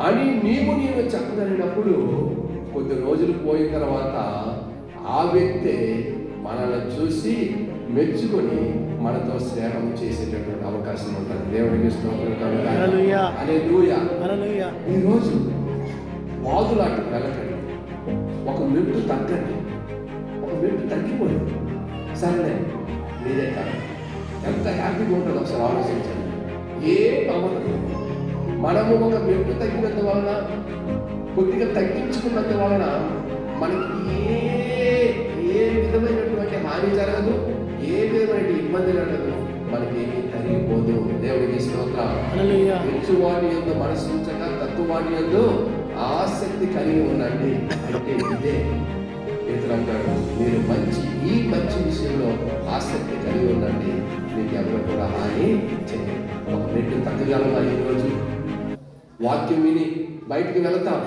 అని నీవు చెప్పగలిగినప్పుడు కొద్ది రోజులు పోయిన తర్వాత ఆ వ్యక్తే మనల్ని చూసి మెచ్చుకొని మనతో స్నేహం చేసేటటువంటి అవకాశం ఉంటుంది. దేవునికి స్తోత్రం హల్లెలూయా. హల్లెలూయా. హల్లెలూయా. ఈరోజు వాదులాట వెళ్ళకండి, ఒక మెట్టు తగ్గండి. ఒక మెట్టు తగ్గిపోయింది, సరే మీరే కాదు. ఎంత హ్యాపీగా ఉంటుందో ఒకసారి ఆలోచించండి. ఏం అవ్వదు. మనము ఒక మెట్టు తగ్గినందు వలన, కొద్దిగా తగ్గించుకున్నందు వలన మనకి ఏ విధమైనటువంటి హాని జరగదు, ఏ విధమైన ఇబ్బంది జరగదు, మనకి ఏమీ తరిగిపోదు. దేవుడికి స్తోత్రం. హెచ్చువాడి యందు మనసు ఉంచక తక్కువాడి యందు ఆసక్తి కలిగి ఉండండి. అంటే ఇదే పేతురంటాడు, మీరు ఈ మంచి విషయంలో ఆసక్తి కలిగి ఉండండి, మీకు ఎవరు కూడా హాని చేయండి. ఒక మెట్టు తగ్గగలమా? ఈరోజు వాక్యం విని బయటికి వెళతాం.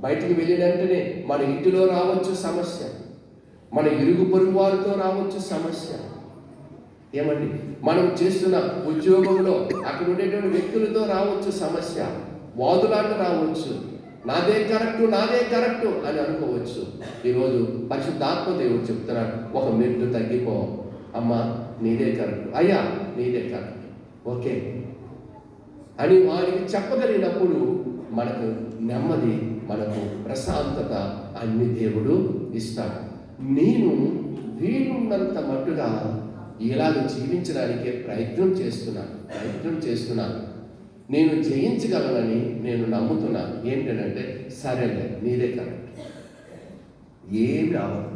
బయటికి వెళ్ళిన వెంటనే మన ఇంటిలో రావచ్చు సమస్య, మన ఇరుగు పొరుగు వారితో రావచ్చు సమస్య. ఏమండి, మనం చేస్తున్న ఉద్యోగంలో అక్కడ ఉండేటువంటి వ్యక్తులతో రావచ్చు సమస్య, వాదులాట రావచ్చు. నాదే కరెక్టు అని అనుకోవచ్చు. ఈరోజు పరిశుద్ధాత్మ దేవుడు చెప్తున్నాడు, ఒక మెట్టు తగ్గిపో అమ్మా, నీదే కరెక్ట్, అయ్యా నీదే కరెక్ట్, ఓకే అని వారికి చెప్పగలిగినప్పుడు మనకు నెమ్మది, మనకు ప్రశాంతత అన్ని దేవుడు ఇస్తాడు. నేను వీలున్నంత మట్టుగా ఇలాగ జీవించడానికే ప్రయత్నం చేస్తున్నాను. నేను జయించగలనని నేను నమ్ముతున్నాను. ఏంటంటే సరేలే నీదే కరెక్ట్, ఏమి రావదు.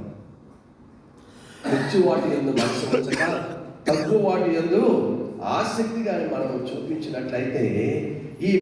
హెచ్చు వాటి యందు మనసు ఉంచక తక్కువ వాటి యందు ఆసక్తిగా మనం చూపించినట్లయితే